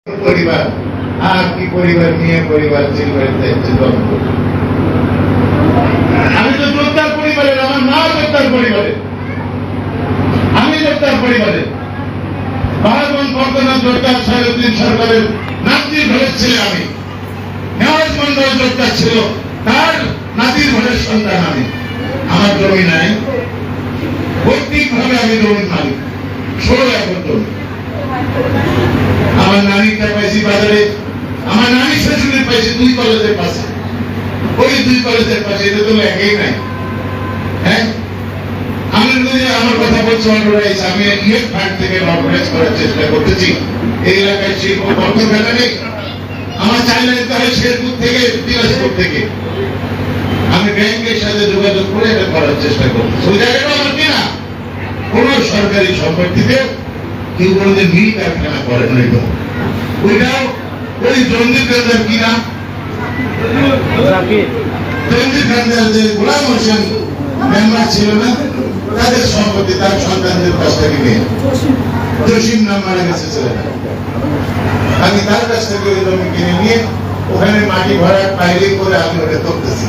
পরিবার আর কি পরিবার নিয়ে পরিবার আমি তো যোদ্ধার পরিবারের, আমার মা যোদ্ধার পরিবারের, আমি যোদ্ধার পরিবারের, বাহাদুর বর্তমান যোদ্ধার সাহেবুদ্দিন সরকারের নাতির ঘরের ছেলে আমি। নেওয়াজ মন্ডল যোদ্ধা ছিল, তার নাতির ঘরের সন্তান আমি। আমার জমি নাই, পৈতৃক ভাবে আমি জমির মালিক, 16 একর জমি। আমার নানিটা পাইছি বাজারে, আমার নানি শ্বশুরের পাইছি 2 কলেজের পাশে, ওই 2 কলেজের পাশে। এটা তো একই নাই। হ্যাঁ, আমি যদি আমার কথা বলছি অর্গানাইজ, আমি ইয়ে ফান্ড থেকে অর্গানাইজ করার চেষ্টা করতেছি। এই এলাকায় শিল্প অর্থঘাটা নেই। আমার চাইলে তাহলে শেরপুর থেকে, দিনাজপুর থেকে আমি ব্যাংকের সাথে যোগাযোগ করে এটা করার চেষ্টা করতেছি। ওই জায়গাটা আমার কিনা, কোন সরকারি সম্পত্তিতে কেউ বলে মিল কারখানা করেন না। ওইটাও ওই জঙ্গি কান্দার কিনা, জঙ্গি কান্দার যে গোলাম হোসেন মেম্বার ছিল না, তাদের সম্পত্তি তার সন্তানদের কাছ থেকে নিয়ে, জসিম নাম মারা গেছে ছেলেটা, আমি তার কাছ থেকে ওই জমি কিনে নিয়ে ওখানে মাটি ভরাট পাইলিং করে আমি ওটা করতেছি।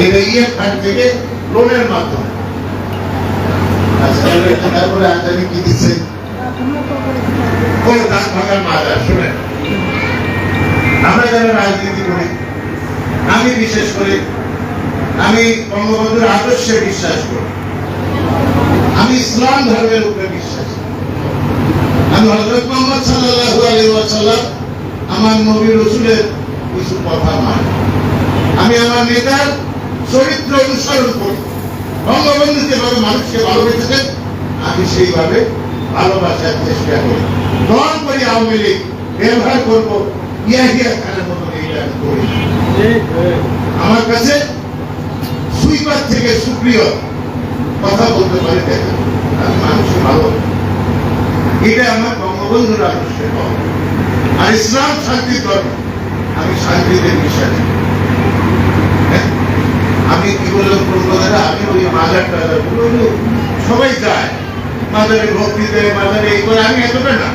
এটা ইয়ে ফান্ড থেকে লোনের মাধ্যমে। তারপরে আজানি কি দিচ্ছে, কোন দাঁত ভাঙার মাজার। শুনেন, আমরা যারা রাজনীতি করি, আমি বিশেষ করে আমি বঙ্গবন্ধুর আদর্শে বিশ্বাস করি, আমি ইসলাম ধর্মের উপরে বিশ্বাস করি, আমি হযরত মুহাম্মদ সাল্লাল্লাহু আলাইহি ওয়াসাল্লাম আমার নবী রাসূলের কিছু কথা মানি, আমি আমার নেতার চরিত্র অনুসরণ করি। বঙ্গবন্ধু যেভাবে মানুষকে ভালোবেসেছেন আমি সেইভাবে ভালোবাসার চেষ্টা করি। দল করি আওয়ামী লীগ ব্যবহার করবো ইয়াহিয়া খানের মতো এইটা করি। আমার কাছে সুইপার থেকে সুপ্রিয় কথা বলতে পারে, দেখেন আমি মানুষকে ভালো, এটা আমার বঙ্গবন্ধুর আদর্শে। আর ইসলাম শান্তি ধর্ম, আমি শান্তিতে বিশ্বাস। আমি কি বললাম প্রথমে, আমি ওই মাজার টাজার গুলো সবাই যায়, মাজারে ভক্তি দেয়, মাজারে এই করে, আমি এতটা না।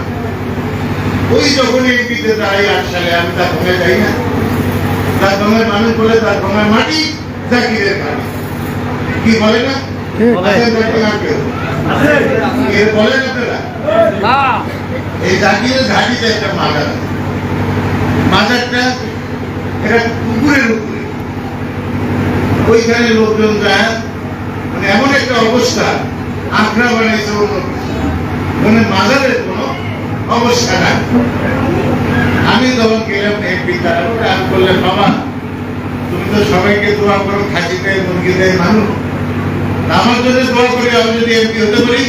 ওই যখন এমপিতে যাই 8 সালে, আমি তার ভঙ্গে যাই না। তার ভঙ্গের মানুষ বলে তার ভঙ্গের মাটি জাকিরের ঘাটি, কি বলে না? বলেন আপনারা, এই জাকিরের ঘাটিতে একটা মাজার, মাজারটা এটা পুকুরের উপরে, ওইখানে লোকজন যায়, মানে এমন একটা অবস্থা, আখড়া বানাইছে অন্য, মানে মাজারের কোন অবস্থা নাই। আমি তখন গেলাম এমপি, তারপরে আমি বললাম, বাবা তুমি তো সবাইকে দোয়া করো, খাসি দেয়, মুরগি দেয় মানুষ, আমার জন্য দোয়া করি, আমি যদি এমপি হতে পারি,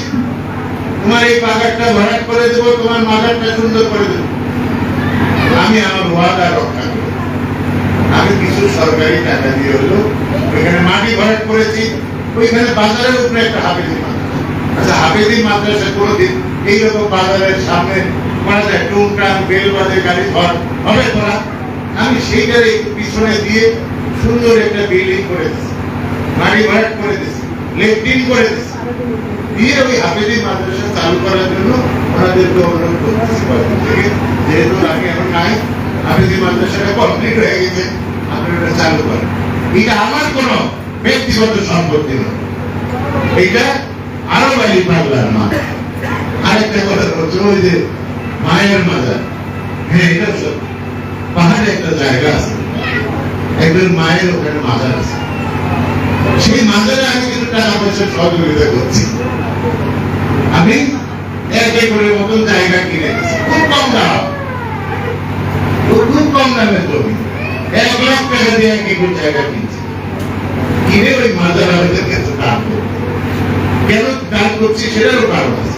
তোমার এই বাগানটা ভরাট করে দেবো, তোমার মাজারটা সুন্দর করে দেবো। আমি আমার ওয়াদা রক্ষা করি। আমি কিছু সরকারি টাকা দিয়ে হলো ওইখানে মাটি ভরাট করেছি। ওইখানে বাজারের উপরে একটা হাফেজি মাদ্রাসা। আচ্ছা, হাফেজি মাদ্রাসা কোনোদিন এইরকম বাজারের সামনে করা যায়? টুংটাং বেল বাজে গাড়ি ঘর হবে তোরা? আমি সেইটার একটু পিছনে দিয়ে সুন্দর একটা বিল্ডিং করে দিচ্ছি, মাটি ভরাট করে দিচ্ছি, লেফটিন করে দিচ্ছি, দিয়ে ওই হাফেজি মাদ্রাসা চালু করার জন্য ওনাদেরকে অনুরোধ করতেছি। যেহেতু আমি এখন নাই, হাফেজি মাদ্রাসাটা কমপ্লিট হয়ে গেছে, আপনি ওটা চালু করেন। এটা আমার কোন ব্যক্তিগত সম্পত্তি নয়, এটা আরব আলী পাগলার মা। আরেকটা কথা বলছো, ওই যে মায়ের মাজার, হ্যাঁ এটা সত্যি, পাহাড়ে একটা জায়গা আছে, একজন মায়ের ওখানে মাজার আছে। সেই মাজারে আমি কিন্তু টাকা পয়সা সহযোগিতা করছি। আমি 1 একরের মতন জায়গা কিনে দিচ্ছি, খুব কম দাম, খুব কম দামের জমি, 1 লাখ টাকা দিয়ে 1 একর জায়গা কিনছি। কিনে ওই মাজার আমাদেরকে দান করবো। কেন দান করছি সেটারও কারণ আছে।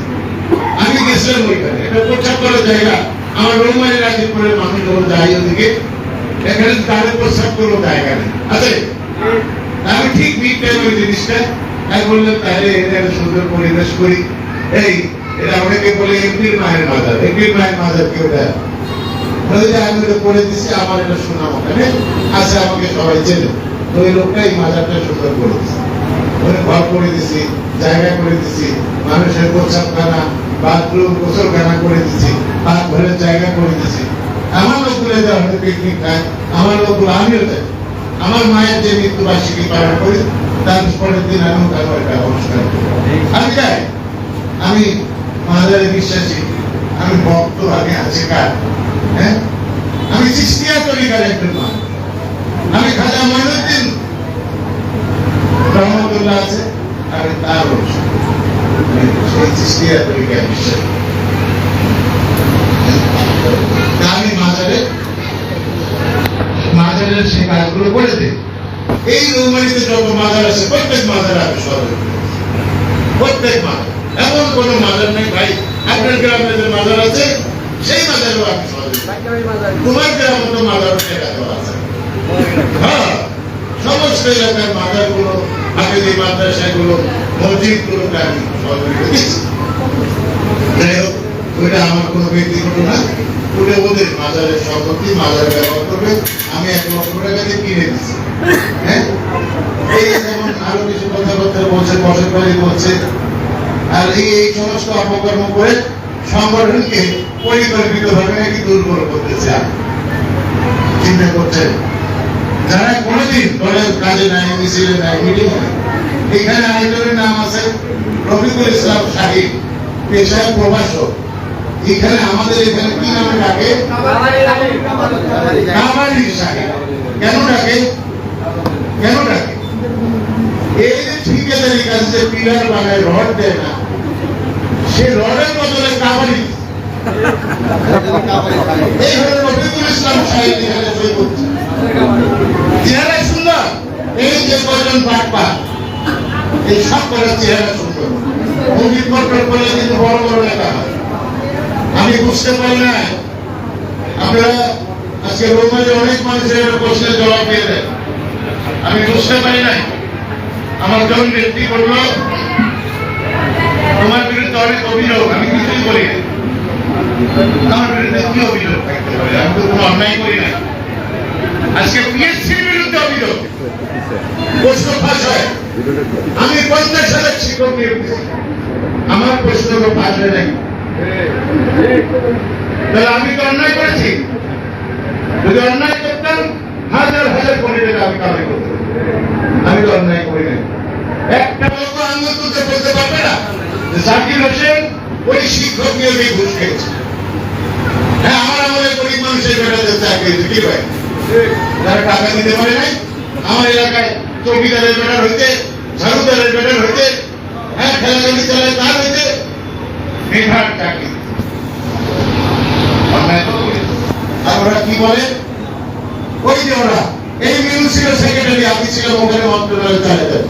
আমি গেছিলাম ওইখানে, এটা প্রচার করার জায়গা, আমার রোমানি রাজীবপুরের মানুষ যখন যাই ওদিকে, এখানে তাদের প্রস্তাব করবো জায়গা নেই আছে। আমি ঠিক মিড টাইম ওই জিনিসটা আমি বললাম, তাহলে এটা একটা সুন্দর পরিবেশ করি। এই এটা অনেকে বলে এমপির মায়ের মাজার, এমপির মায়ের মাজার কেউ দেয়, আমি ওটা করে দিচ্ছি, আমার এটা সুনাম ওখানে আছে, আমাকে সবাই চেনে। তো ওই লোকটা এই মাজারটা সুন্দর করে দিচ্ছে, ঘর করে দিচ্ছি, জায়গা করে দিচ্ছি, মানুষের প্রস্তাবখানা, বাথরুম গোসলখানা করে দিচ্ছি, পাক ঘরের জায়গা করে দিচ্ছি। আমার লোকগুলো যখন পিকনিক খায়, আমার লোকগুলো আমিও যাই। আমার মায়ের যে মৃত্যুবার্ষিকী পালন করি, তার পরের দিন আমি ওখানে একটা অনুষ্ঠান করি। আমি যাই, আমি মাদারে বিশ্বাসী, আমি ভক্ত, আমি আছি কার, হ্যাঁ, আমি চিস্তিয়া তরিকার একজন মানুষ। আমি খাজা মঈনুদ্দিন রহমতুল্লাহ আছে, আমি তার অনুষ্ঠান, সেই চিস্তিয়া তরিকার বিশ্বাস। আমি মাজারের সেই কাজগুলো করে দিই। এই রৌমারিতে যত মাজার আছে, প্রত্যেক মাজারে আমি সহযোগ করি, প্রত্যেক মাজার। এমন কোন মাজার নেই ভাই, আপনার গ্রামে যে মাজার আছে সেই মাজারেও আমি সহযোগ করি। তোমার গ্রামে তো মাজার আছে, হ্যাঁ, সমস্ত এলাকার মাজারগুলো, হাফেজি মাদ্রাসাগুলো, মসজিদগুলোকে আমি সহযোগিতা দিচ্ছি। যাই হোক, ওইটা আমার কোনো ব্যক্তিগত না, ওটা ওদের মাজারের সম্পত্তি, মাজার ব্যবহার করবে। আমি 1 লক্ষ টাকা দিয়ে কিনে দিচ্ছি। হ্যাঁ, এই যেমন আরো কিছু কথাবার্তা বলছে, বসত বাড়ি বলছে, আর এই সমস্ত অপকর্ম করে সংগঠনকে পরিকল্পিতভাবে নাকি দুর্বল করতে চায়। চিন্তা করছেন, যারা কোনোদিন দলের কাজে নাই, মিছিলে নাই, মিটিং নাই। এখানে আরেকজনের নাম আছে রফিকুল ইসলাম শাহিদ, পেশায় প্রভাষক। এখানে আমাদের এখানে কি নামে ডাকে? কামালি শাহিদ। কেন ডাকে? কেন ডাকে? এই যে ঠিকাদারি কাজ, যে পিলার বানায়, রড দেয় না, সে রডের বদলে কামালি। এইভাবে রফিকুল ইসলাম শাহিদ এখানে সই করছে। চেহারা সুন্দর, এই যে কজন বাটপা, এই সব করার চেহারা সুন্দর, মুখী পটল করলে কিন্তু বড় বড় লেখা হয়। আমি বুঝতে পারি না, আপনারা আজকে রোমারে অনেক মানুষের প্রশ্নের জবাব দিয়ে দেন, আমি বুঝতে পারি নাই। আমার যখন ব্যক্তি করলো, তোমার বিরুদ্ধে অনেক অভিযোগ, আমি কিছুই করি না। আমার বিরুদ্ধে কি অভিযোগ থাকতে পারে? আমি তো কোনো অন্যায় করি না। আজকে পিএসসির বিরুদ্ধে অভিযোগ, প্রশ্ন ফাঁস হয়। আমি 50,000 শিক্ষক নিয়োগ দিচ্ছি, আমার প্রশ্ন ফাঁস হয় নাই। তাহলে আমি তো অন্যায় করেছি। যদি অন্যায় করতাম, হাজার হাজার কোটি টাকা আমি কামাই করতাম। আমি তো অন্যায় করি নাই। একটা লোক আঙুল তুলতে বলতে পারবে না যে জাকির হোসেন ওই শিক্ষক নিয়োগে ঘুষ খেয়েছে। হ্যাঁ, আমার আমাদের গরিব মানুষের বেটাদের চাকরি কি ভাই, যারা টাকা দিতে পারে নাই। আমার এলাকায় চৌকিদারের বেটার হইতে, ঝাড়ুদারের বেটার হইতে, হ্যাঁ, খেলাগাড়ি চালায় তার হইতে বেকার চাকরি। আর ওরা কি বলে, ওই যে ওরা এই মিউনিসিপ্যাল সেক্রেটারি, আমি ছিলাম ওখানে, মন্ত্রণালয় চালে দেয়,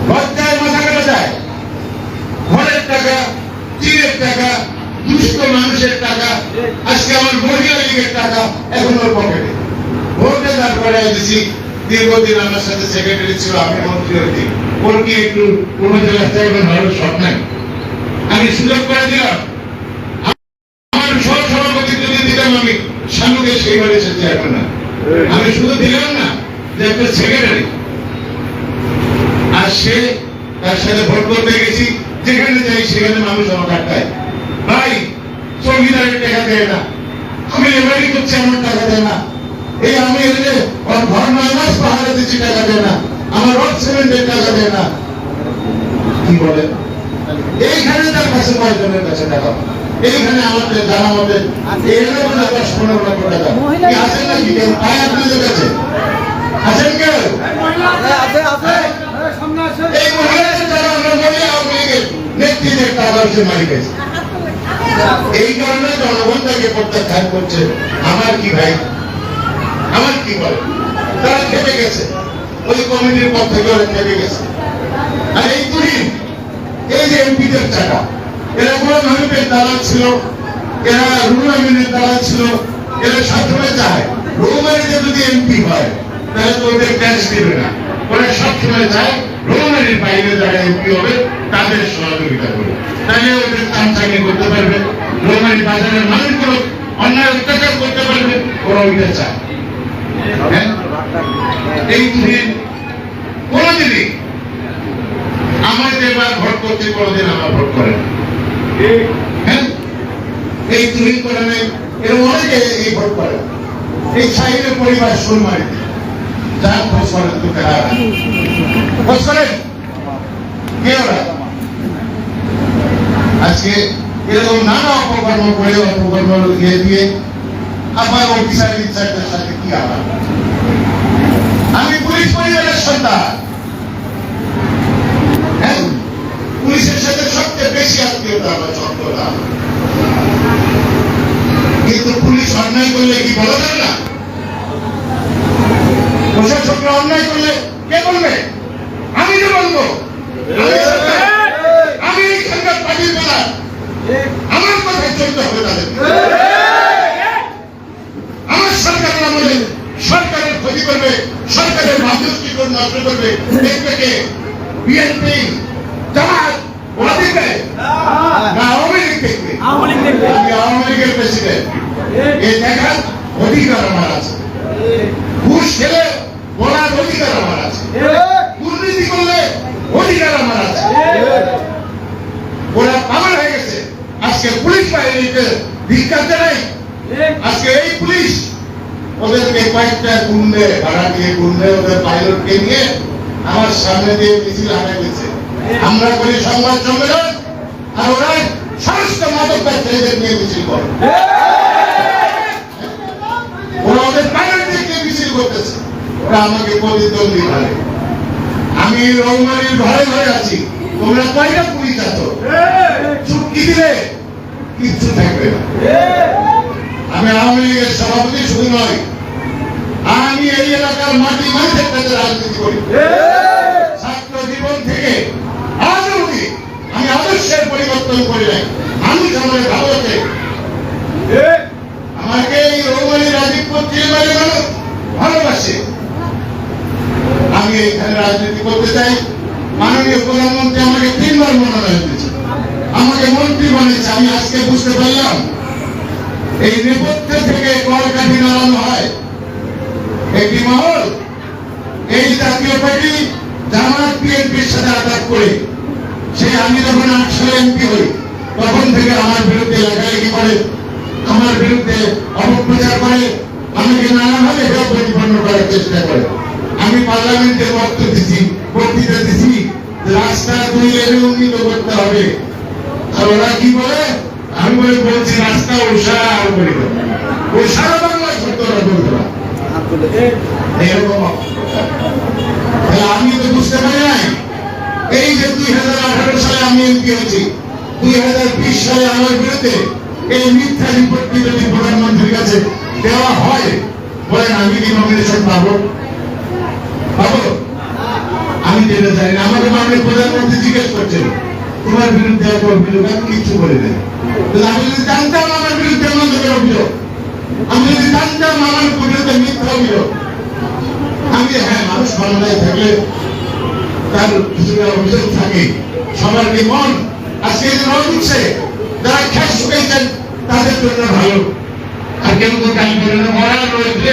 লজ্জায় মাথা কাটা যায়। ঘরের টাকা, চিরের টাকা, দুষ্ট মানুষের টাকা, আজকে আমার মহিলা লীগের টাকা এখন ওর পকেটে। ভোটে দাঁড় করাই দিছি, দীর্ঘদিন আমার সাথে সেক্রেটারি ছিল, আমি মন্ত্রী হয়েছি। ওর কি একটু কোন জেলার চাইবেন ভালো শখ নাই? আমি সুযোগ করে দিলাম, আমার সহসভাপতি যদি দিলাম, আমি শানুকে সেইভাবে এসেছি এখন না। আমি শুধু দিলাম না যে একটা সেক্রেটারি, আর সে তার সাথে ভোট করতে গেছি, যেখানে যাই সেখানে মানুষ আমাকে আটকায়, ভাই চৌকিদারের টাকা দেয় না, আমি এবারই করছি আমার টাকা দেয় না, এই আমি এলে ওর ঘর 9 মাস পাহাড়ে দিচ্ছি, টাকা দেয় না, আমার রড সিমেন্টের টাকা দেয় না। কি বলে? এইখানে তার কাছে 5 জনের কাছে টাকা, এইখানে আমাদের জানা মতে 10-15 লক্ষ টাকা কি আছেন নাকি? কেউ পায় আপনাদের কাছে? আছেন কেউ? এই মহিলাদের যারা আমরা বলি আওয়ামী লীগের নেত্রীদের টাকা হচ্ছে মালিক আছে। এই কারণে জনগণ তাকে প্রত্যাখ্যান করছে। আমার কি ভাই, আমার কি বলে? তারা খেপে গেছে, ওই কমিটির পর থেকে ওরা খেপে গেছে। আর এই তুহিন, এই যে এমপিদের টাকা, এরা বড় মানুষের দালাল ছিল, এরা রুল আমিনের দালাল ছিল, এরা সবসময় চায় রৌমারিতে যদি এমপি হয় তাহলে তো ওদের ট্যাক্স দেবে না। ওরা সবসময় চায় রৌমারির বাইরে যারা এমপি হবে তাদের সহযোগিতা করবে, তাহলে ওদের চামচামি করতে পারবে, রৌমারি বাজারের মানুষগুলো অন্যায় অত্যাচার করতে পারবে, ওরা ওইটা চায়। এই তুহিন কোনদিনই আমার যেবার ভোট করছে, কোনদিন আমার ভোট করে না। হ্যাঁ, এই তুহিন করে নেই, এরকম অনেকে এই ভোট করে। এই শাহিনের পরিবার সুরমারি যার খোঁজ করেন তোকে খোঁজ করেন কে ওরা? আজকে এরকম নানা অপকর্ম করে অপকর্ম দিয়ে আবার অফিসার ইনচার্জের সাথে কি আবার? আমি পুলিশ পরিবারের সন্তান, হ্যাঁ, পুলিশের সাথে সবচেয়ে বেশি আত্মীয়তা আমার সত্যতা। কিন্তু পুলিশ অন্যায় করলে কি বলা যাবে না? প্রশাসকরা অন্যায় করলে কে বলবে? আমি যে বলবো, আমি এইখানকার পার্টির প্রধান, আমার কথায় চলতে হবে তাদের। আমার সরকারের আমলে সরকারের ক্ষতি করবে, সরকারের রাজস্বীকরণ নষ্ট করবে, দেখবে কে? বিএনপি, জামাত, ওরা দেখবে না আওয়ামী লীগ দেখবে? আমি আওয়ামী লীগের প্রেসিডেন্ট, এই দেখার অধিকার আমার আছে। ঘুষ খেলে বলার অধিকার আমার আছে, দুর্নীতি করলে অধিকার আমার আছে। ওরা পাগল হয়ে গেছে। আজকে পুলিশ বাহিনীকে ধিক্কার জানাই। আজকে এই পুলিশ ওদেরকে কয়েকটা গুন্ডে ভাড়া দিয়ে গুন্ডে ওদের পাইলটকে নিয়ে আমার সামনে দিয়ে মিছিল আনাই দিচ্ছে। আমরা করি সংবাদ সম্মেলন, আর ওরা সমস্ত মাদক ব্যবসায়ীদের নিয়ে মিছিল করে। ওরা ওদের পাইলটদের নিয়ে মিছিল করতেছে। ওরা আমাকে প্রতিদ্বন্দ্বী ভাবে। আমি রৌমারির ঘরে ঘরে আছি, তোমরা কয়টা পুলিশ আছো? চুক্তি দিলে কিচ্ছু থাকবে না। আমি আওয়ামী লীগের সভাপতি শুধু নয়, আমি এই এলাকার মাটি মানুষের কাছে রাজনীতি করি। ছাত্র জীবন থেকে আজ অবধি আমি আদর্শের পরিবর্তন করি নাই। মানুষ আমাকে ভালোবাসে। আমাকে এই রৌমারি রাজীবপুর চিলমারি মানুষ ভালোবাসে। আমি এইখানে রাজনীতি করতে চাই। মাননীয় প্রধানমন্ত্রী আমাকে 3 বার মনোনয়ন দিয়েছে, আমাকে মন্ত্রী বানিয়েছে। আমি আজকে বুঝতে পারলাম এই নেপথ্য থেকে কলকাঠি নাড়ানো হয় একটি মহল। এই জাতীয় পার্টি জামাত বিএনপির সাথে আঘাত করে, সে আমি যখন 8 সালে এমপি হই তখন থেকে আমার বিরুদ্ধে লেখালেখি করে, আমার বিরুদ্ধে অপপ্রচার করে, আমাকে নানাভাবে প্রতিপন্ন করার চেষ্টা করে। আমি পার্লামেন্টে বক্তব্য দিচ্ছি, বক্তৃতা দিচ্ছি, রাস্তা 2 লেনে উন্নীত করতে হবে। আর ওরা কি বলে? আমি বলছি রাস্তা ওষার করে দেবো। ওই সারা বাংলা সত্যরা বলতে পারে এরকম। আমি তো বুঝতে পারি নাই এই যে 2018 সালে আমি এমপি হয়েছি, 2020 সালে আমার বিরুদ্ধে এই মিথ্যা রিপোর্টটি যদি প্রধানমন্ত্রীর কাছে দেওয়া হয়, বলেন আমি কি নমিনেশন পাবো? আমি যেটা জানি না। আমাকে মাননীয় প্রধানমন্ত্রী জিজ্ঞেস করছেন তোমার বিরুদ্ধে এত অভিযোগ, আমি কিচ্ছু বলে দেয়। আমি যদি জানতাম আমার বিরুদ্ধে মন্ত্রের অভিযোগ, আমি যদি জানতাম আমার বিরুদ্ধে মিথ্যা অভিযোগ, আমি হ্যাঁ মানুষ বাংলায় থাকলে তার কিছু অভিযোগ থাকে, সবার কি মন আজকে রোদ উঠছে, যারা খ্যাস শুকাইছেন তাদের জন্য ভালো। আর কেউ তো গান করে না, মরা রয়েছে।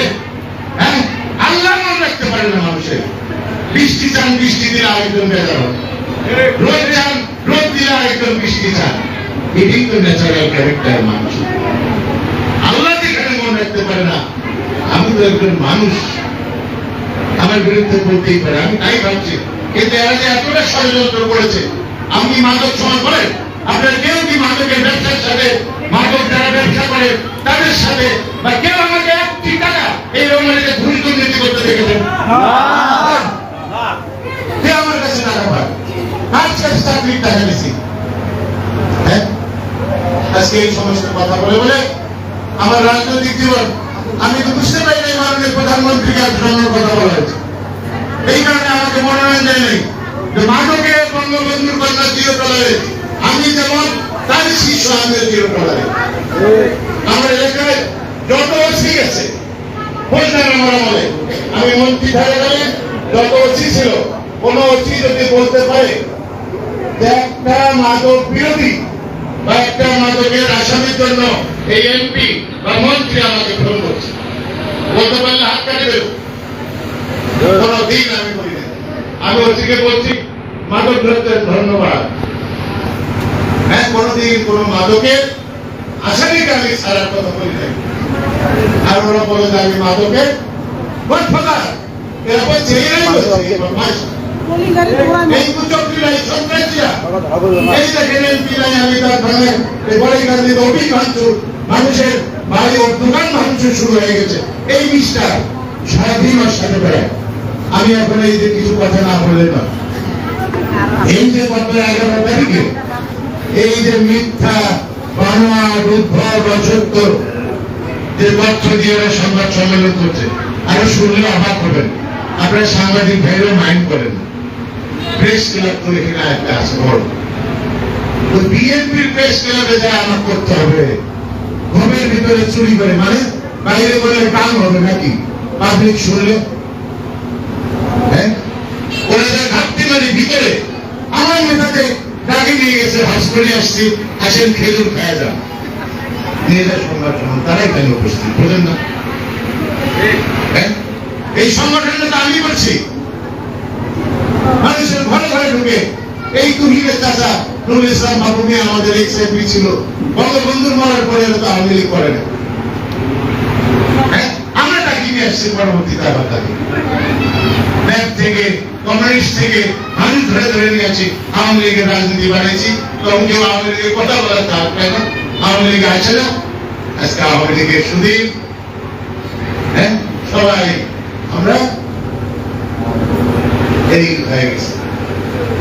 হ্যাঁ, আল্লাহ মন রাখতে পারে না মানুষের। বৃষ্টি চান, বৃষ্টি দিলে আরেকজন বেজার হবে। রোদ চান, রোদ দিলে আরেকজন বৃষ্টি চান। এটাই তো ন্যাচারাল ক্যারেক্টার মানুষ। আল্লাহ যেখানে মন রাখতে পারে না, আমি তো একজন মানুষ, আমার বিরুদ্ধে বলতেই পারে। আমি তাই ভাবছি কিন্তু এরা যে এতটা ষড়যন্ত্র করেছে। আপনি মাদক সময় করেন, আপনার কেউ কি মাদকের ব্যবসার সাথে, মাদক যারা ব্যবসা করে তাদের সাথে, বা কেউ আমাকে 1 টাকা এই রকমের ঘুষ দুর্নীতি করতে দেখেছেন? আমার কাছে টাকা পায়, আজকে চাকরির টাকা দিছি। হ্যাঁ, আজকে এই সমস্ত কথা বলে বলে আমার রাজনৈতিক জীবন আমি তো বুঝতে পারি না মাননীয় প্রধানমন্ত্রীকে আক্রমণের কথা বলা হয়েছে। এই কারণে আমাকে মনোনয়ন দেয় নাই যে মাদকে বঙ্গবন্ধুর কন্যা চিরতলারে আমি যেমন তার শিষ্য আমাদের চিরতলারে। আমার এলাকায় যত ওসি আছে বললেন আমার আমলে, আমি মন্ত্রী থাকাকালে যত ওসি ছিল, কোন ওসি যদি বলতে পারে যে একটা মাদক বিরোধী বা একটা মাদকের আসামির জন্য এই এমপি বা মন্ত্রী আমাকে ফোন করছে, বলতে পারলে হাত কাটে দেব। কোনদিন আমি বলি না। আমি ওসিকে বলছি মাদক ধরতে ধন্যবাদ। হ্যাঁ, কোনোদিন কোনো মাদকের আসামিকে আমি ছাড়ার কথা বলি নাই। আর ওরা বলে যে আমি মাদকের গডফাদার, এরা বলছে এরাই বলছে এই বদমাশ, এই কুচক্রীরা, এই সন্ত্রাসীরা। এই দেখেন এমপিরা আমি তার ধরনের বড়িগান্ধীতে অভিক ভাঙচুর, মানুষের বাড়ি ও দোকান ভাঙচুর শুরু হয়ে গেছে। এই মিস্টার সারাদিন ওর সাথে বেড়ায়। আমি এখন এই যে কিছু কথা না বললে না, এই যে গত 11 তারিখে এই যে মিথ্যা বানোয়াট উদ্ভট অসত্য যে তথ্য দিয়ে ওরা সংবাদ সম্মেলন করছে, আরো শুনলে অবাক হবেন। আপনারা সাংবাদিক ভাইরা মাইন্ড করেন না। প্রেস ক্লাব তো এখানে একটা আছে বড়, ওই বিএনপির প্রেস ক্লাবে যা আমার করতে হবে, ঘরের ভিতরে চুরি করে, মানে বাইরে বলে কাম হবে নাকি পাবলিক শুনলে? হ্যাঁ, ওরা যা ঘাটতি মানে ভিতরে আমার নেতাকে ডাকে নিয়ে গেছে, হাসপাতালে আসছি, আসেন খেজুর খায় যান, নিয়ে যা সংবাদ শুনুন, তারাই কেন উপস্থিত বোঝেন না? হ্যাঁ, এই সংগঠনটা তো আমি করছি। মানুষের ঘরে ঘরে ঢুকে এই তুহিনের চাচা নুরুল ইসলাম বাবু নিয়ে আমাদের এক্সএপি ছিল, বঙ্গবন্ধুর মরার পরে তো আওয়ামী লীগ করে না। হ্যাঁ, আমরা ডাকি নিয়ে আসছি পরবর্তীতে, আবার তাকে ব্যাগ থেকে কমিউনিস্ট থেকে মানুষ ধরে ধরে নিয়ে আসি, আওয়ামী লীগের রাজনীতি বানিয়েছি। তখন কেউ আওয়ামী লীগের কথা বলার চাপ পায় না, আওয়ামী লীগ আছে না, আজকে আওয়ামী লীগের সুদীপ। হ্যাঁ, সবাই আমরা এই হয়ে গেছে।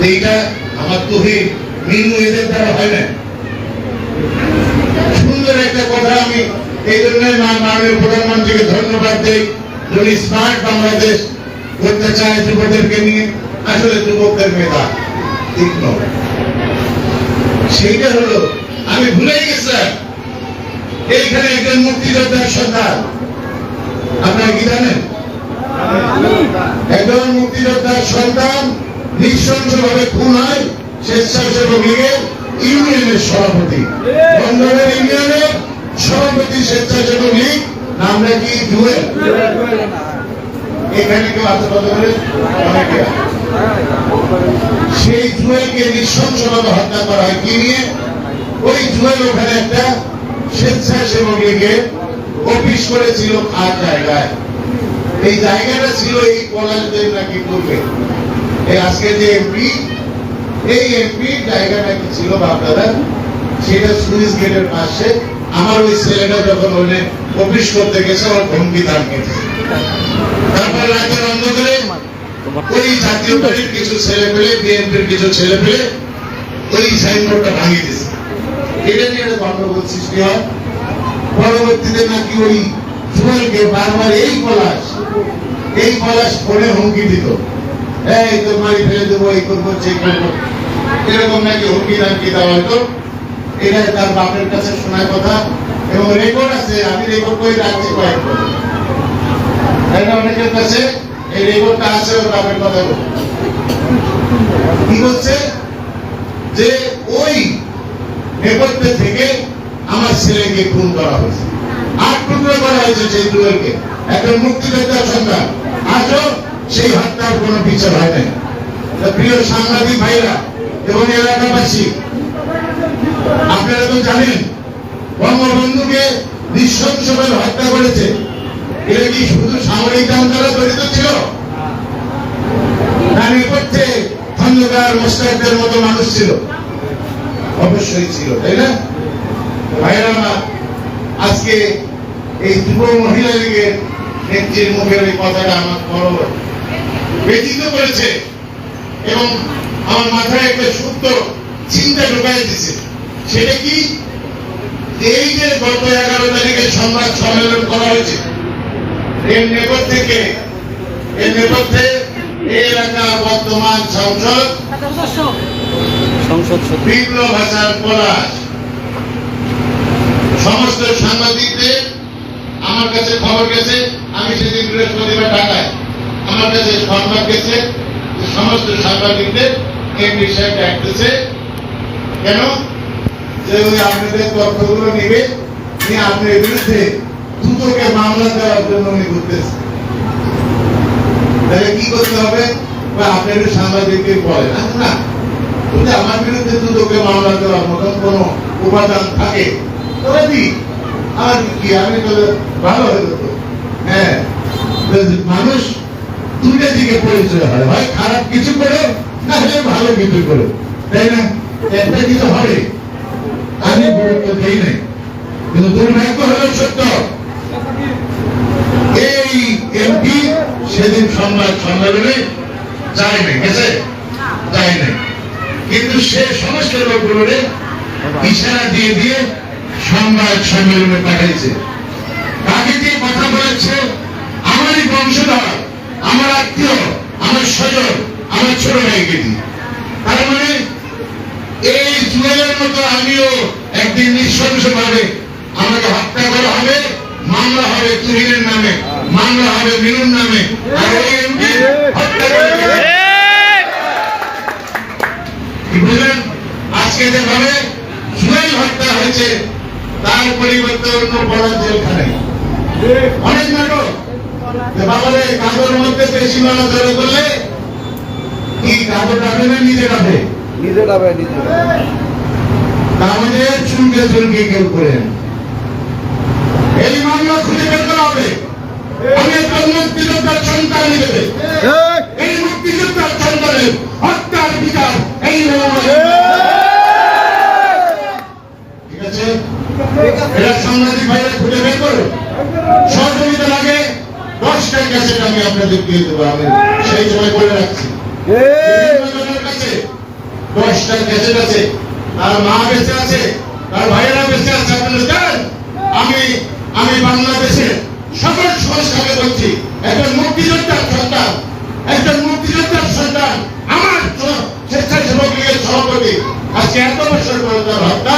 এইটা আমার তুহিন মিনু এদের দ্বারা হয় না। সুন্দর একটা কথা আমি এই জন্য মাননীয় প্রধানমন্ত্রীকে ধন্যবাদ দিই, যিনি স্মার্ট বাংলাদেশ করতে চায় যুবকদেরকে নিয়ে। আসলে যুবকদের মেধা তীক্ষ্ণ, সেইটা হলো আমি ভুলেই গেছিলাম এইখানে একজন মুক্তিযোদ্ধার সন্তান, আপনারা কি জানেন? একজন মুক্তিযোদ্ধার সন্তান নৃশংসভাবে খুন হয় স্বেচ্ছাসেবক লীগের ইউনিয়নের সভাপতি, বন্ধনের ইউনিয়নের সভাপতি স্বেচ্ছাসেবক লীগ, নামটা কি জুয়েল? এখানে কেউ আছে কত করে? অনেকে। সেই জুয়েলকে নৃশংসভাবে হত্যা করা হয় কি নিয়ে? ওই জুয়েল ওখানে একটা স্বেচ্ছাসেবক লীগের অফিস করেছিল আর জায়গায়। এই জায়গাটা ছিল এই পলাশদের নাকি পূর্বে, এই আজকে যে এমপি, এই এমপি জায়গাটা কি ছিল বাপদাদা, সেটা সুইচ গেটের পাশে। আমার ওই ছেলেটা যখন ওখানে অফিস করতে গেছে, ওর ধমকি দাম গেছে। তারপর রাতের অন্ধকারে ওই জাতীয় পার্টির কিছু ছেলে পেলে, বিএনপির কিছু ছেলে পেলে ওই সাইনবোর্ডটা ভাঙিয়ে দিয়েছে। এটা নিয়ে একটা গন্ডগোল সৃষ্টি হয়। পরবর্তীতে নাকি ওই জুয়েলকে বারবার এই পলাশ ফোনে হুমকি দিত, এই তোর মারি ফেলে দেবো, এই করবো, সেই করবো, এরকম নাকি হুমকি নাকি দেওয়া হতো। এটা তার বাপের কাছে শোনার কথা, এবং রেকর্ড আছে, আমি রেকর্ড করে রাখছি কয়েকবার, অনেকের কাছে এই রেকর্ডটা আছে। ওর বাপের কথা কি বলছে যে ওই নেপথ্যে থেকে আমার ছেলেকে খুন করা হয়েছে, 8 টুকরো করা হয়েছে সেই জুয়েলকে, একজন মুক্তিযোদ্ধার সন্তান। আজও সেই হত্যার কোনো বিচার হয় নাই। প্রিয় সাংবাদিক ভাইরা এবং এলাকাবাসী, আপনারা তো জানেন বঙ্গবন্ধুকে নৃশংসভাবে হত্যা করেছে। এটা কি শুধু সামরিক দ্বারা জড়িত ছিল? তার নেপথ্যে খন্দকার মোস্তাকদের মতো মানুষ ছিল, অবশ্যই ছিল, তাই না ভাইরা? আমার আজকে এই যুব মহিলা লীগের নেত্রীর মুখের এই কথাটা আমার বড় ব্যথিত করেছে, এবং আমার মাথায় একটা সুপ্ত চিন্তা ঢুকাই দিচ্ছে। সেটা কি, এই যে গত 11 তারিখে সংবাদ সম্মেলন করা হয়েছে, এর নেপথ্যে এই এলাকার বর্তমান সংসদ বিপ্লব হাসান পলাশ। সমস্ত সাংবাদিকদের আমার কাছে খবর গেছে, আমি সেদিন বৃহস্পতিবার ঢাকায়, আমার কাছে সংবাদ গেছে সমস্ত সাংবাদিকদের এই বিষয়ে ডাকতেছে। কেন? যে ওই আপনাদের তথ্যগুলো নিবে, নিয়ে আপনার বিরুদ্ধে দুটোকে মামলা দেওয়ার জন্য উনি ঘুরতেছে। তাহলে কি করতে হবে? আপনার সাংবাদিকদের বলেন না, যদি আমার বিরুদ্ধে দুদকে মামলা দেওয়ার মতন কোন উপাদান থাকে তবে দি আর কি আমি তো ভালো হয়ে যেত। হ্যাঁ, মানুষ দুটো দিকে পরিচয় হয়, হয় খারাপ কিছু করে না হলে ভালো কিছু করে, তাই না? একটা কিছু হবে আমি গুরুত্ব দিই নাই, কিন্তু দুর্ভাগ্য হলো সত্য এই এমপি সেদিন সংবাদ সম্মেলনে যায় নাই, গেছে যায় নাই, কিন্তু সে সমস্ত লোকগুলোরে ইশারা দিয়ে দিয়ে সংবাদ সম্মেলনে পাঠাইছে। তাকে দিয়ে কথা বলেছে আমারই বংশধর, আমার আত্মীয়, আমার স্বজন, আমার ছোট ভাইকে দিয়ে। তার মানে এই জুয়েলের মতো আমিও একদিন নৃশংস ভাবে আমাকে হত্যা করা হবে, মামলা হবে তুহিনের নামে, মামলা হবে মিনুর নামে, আর ওই এমপি হত্যা করে কি বুঝলেন? আজকে যেভাবে জুয়েল হত্যা হয়েছে তার পরিবর্তে অন্য বড় জেলখানায় অনেক নাটক। বাবারে কাগজের মধ্যে বেশি মানা ধরে করলে কি কাগজ ডাবে না নিজে ডাবে? নিজে ডাবে, নিজে তাহলে চুলকে চুলকে কেউ করেন। এই মামলা খুঁজে বের করা হবে। আমি একজন মুক্তিযোদ্ধার সন্তান হিসেবে এই মুক্তিযোদ্ধার সন্তানের হত্যার বিচার এই ঠিক আছে। এরা সাংবাদিক ভাইরা খুঁজে বের করো, সহযোগিতা লাগে 10টা ক্যাসেট আমি আপনাদের দিয়ে দেবো, আমি সেই সময় করে রাখছি। 10টা ক্যাসেট আছে, তার মা বেঁচে আছে, তার ভাইয়েরা বেঁচে আছে। আপনারা জানেন আমি বাংলাদেশের সকল সংস্থাকে বলছি, একজন মুক্তিযোদ্ধার সন্তান, একজন মুক্তিযোদ্ধার সন্তান, আমার স্বেচ্ছাসেবক লীগের সভাপতি, আজকে এত বছর পরে তার হত্যা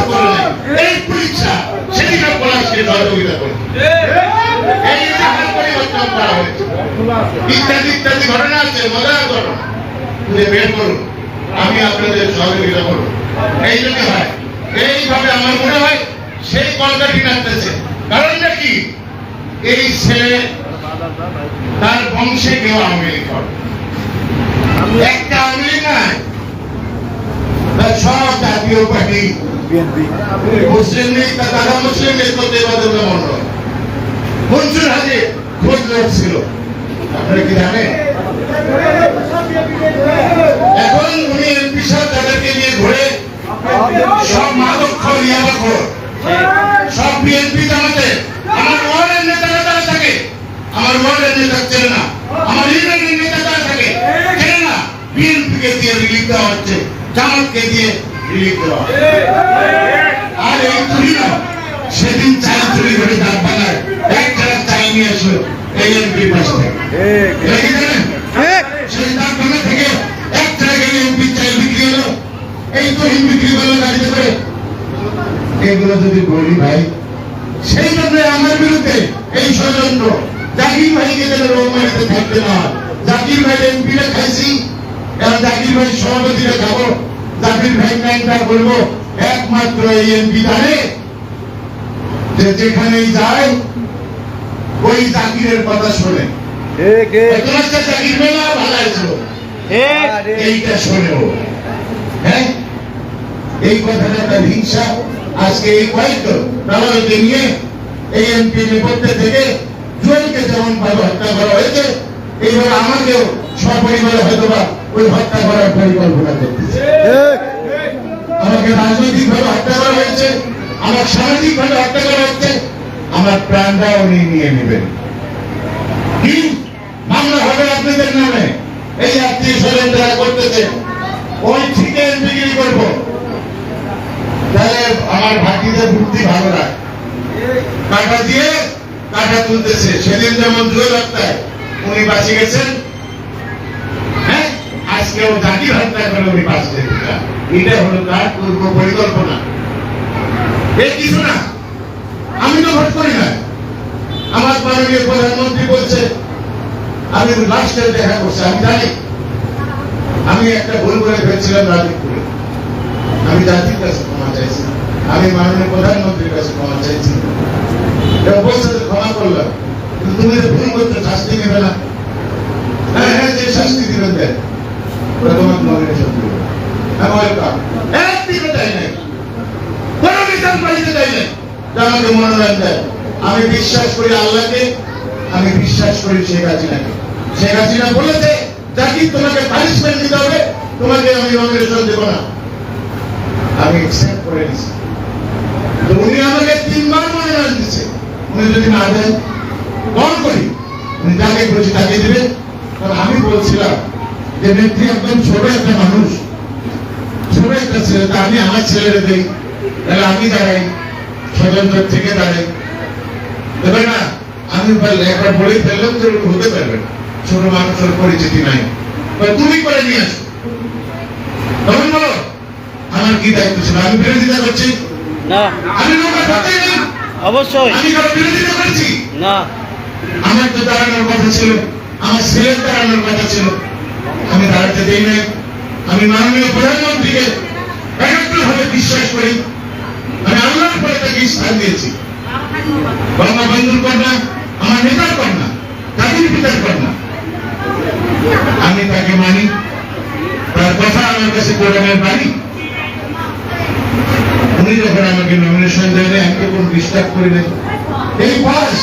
করে নাই। এই পুলিশরা সেদিকে পলাশকে সহযোগিতা করে এই জাহাজ পরিবর্তন করা হয়েছে, ইত্যাদি ইত্যাদি ঘটনা আছে, মজার ঘটনা খুঁজে বের করুন, আমি আপনাদের সহযোগিতা করব। এই জন্য হয় এইভাবে আমার মনে হয় সেই কলকাঠি নাচতেছে। কারণটা কি? এই ছেলে তার বংশে কেউ আওয়ামী লীগ করে, একটা আওয়ামী লীগ নাই, তার সব জাতীয় পার্টি মুসলিম লীগ, তার দাদা মুসলিম লীগ করতে বাধ্যতা মন্ডল মনসুর হাজি খোঁজ লোক ছিল, আপনারা কি জানেন? এখন উনি এমপি সাহেব তাদেরকে নিয়ে ঘুরে সব মাদক খোর, ইয়াবা খোর, সব বিএনপি জামাতে। আমার ওয়ার্ডের নেতারা তারা থাকে, আমার ওয়ার্ডের নেতা চেনে না, আমার ইউনিয়নের নেতা তারা থাকে চেনে না। বিএনপি কে দিয়ে রিলিফ দেওয়া হচ্ছে, জামাতকে দিয়ে রিলিফ দেওয়া হচ্ছে। আর এই চুরি না, সেদিন চাল চুরি করে দাঁত ভাঙায় এক জায়গা চাই নিয়ে আসলো এই এমপির পাশে থেকে, সেই দাঁত ভাঙা থেকে এক জায়গায় এমপি চাল বিক্রি হলো, এই তো বিক্রি করলো গাড়িতে করে। এগুলো যদি বলি ভাই, সেই জন্য আমার বিরুদ্ধে এই ষড়যন্ত্র। জাকির ভাইকে যেন রৌমারিতে থাকতে না হয়, জাকির ভাই এমপিরা খাইছি, এখন জাকির ভাই সভাপতিরা খাবো, জাকির ভাই ন্যাংটা করবো, একমাত্র এই এমপি জানে যে যেখানেই যায় ওই জাকিরের কথা শোনে। জাকির মেলা ভালো ছিল, এইটা শোনেও। হ্যাঁ, এই কথাটা তার হিংসা। আজকে এই কয়েকজন দালালকে নিয়ে এই এমপি নেপথ্যে থেকে জুয়েলকে যেমন ভাবে হত্যা করা হয়েছে, এইভাবে আমাকেও সপরিবারে হয়তো বা ওই হত্যা করার পরিকল্পনা করতেছে। আমাকে রাজনৈতিক ভাবে হত্যা করা হয়েছে, আমার সামাজিক ভাবে হত্যা করা হচ্ছে, আমার প্রাণটা উনি নিয়ে নেবেন। কি মামলা হবে আপনাদের নামে? এই আত্মীয় স্বজন যারা করতেছে ওই ঠিকের বিক্রি করবো, তাহলে আমার ভাটিতে বুদ্ধি ভালো রাখ, কাটা দিয়ে কাটা তুলতেছে। সেদিন যেমন জুয়েল হত্যায় উনি বাঁচে গেছেন, হ্যাঁ, আজকেও জাকির হত্যা করে উনি বাঁচতে। এটা হলো তার পূর্ব পরিকল্পনা। এই কিছু না, আমি তো ভোট করি না। আমার মাননীয় প্রধানমন্ত্রী বলছে, আমি লাস্টে দেখা করছি, আমি জানি আমি একটা ভুল করে ফেলছিলাম রাজনীতিপুরে, আমি জাতির কাছে ক্ষমা চাইছি, আমি মাননীয় প্রধানমন্ত্রীর কাছে ক্ষমা চাইছি, অবস্থাতে ক্ষমা করলাম, কিন্তু তুমি ভুল করতে শাস্তি নেবে না। হ্যাঁ হ্যাঁ, যে শাস্তি দিবেন দেন, ওটা তোমার নমিনেশন দিবে। একদিকে যাই নাই, কোন বিধান বাড়িতে যাই নাই আমাকে মনোনয়ন দেয়। আমি বিশ্বাস করি আল্লাহকে, আমি বিশ্বাস করি শেখ হাসিনাকে। শেখ হাসিনা বলেছে জাকির তোমাকে পানিশমেন্ট দিতে হবে, তোমাকে আমি নমিনেশন দেব না। আমি অ্যাকসেপ্ট করে নিছি। তো উনি আমাকে 3 বার মনোনয়ন দিচ্ছে। উনি যদি না দেন কল করি, উনি যাকে বলছি তাকে দেবেন। কারণ আমি বলছিলাম যে নেত্রী একদম ছোট একটা মানুষ, ছোট একটা ছেলে, তা আমি আমার ছেলেরে দিই, তাহলে আমি দাঁড়াই, স্বতন্ত্র থেকে দাঁড়াই, দেবে না। আমি একবার বলেই ফেললাম যে হতে পারবে না, ছোট মানুষের পরিচিতি নাই, তুমি করে নিয়ে আসো। তখন বলো আমার কি দায়িত্ব ছিল? আমি বিরোধিতা করছি না, আমি নৌকা থাকতেই না, অবশ্যই আমি কারো বিরোধিতা করছি না। আমার তো দাঁড়ানোর কথা ছিল, আমার ছেলের দাঁড়ানোর কথা ছিল, আমি দাঁড়াতে দেই নাই। আমি মাননীয় প্রধানমন্ত্রীকে একাত্মভাবে বিশ্বাস করি, আমি আল্লাহর পরে তাকে স্থান দিয়েছি। বঙ্গবন্ধুর কন্যা, আমার নেতার কন্যা, জাতির পিতার কন্যা, আমি তাকে মানি, তার কথা আমার কাছে কোরআনের বাণী। উনি যখন আমাকে নমিনেশন দেন, আমি তো কোনো ডিস্টার্ব করি নাই। এই পাস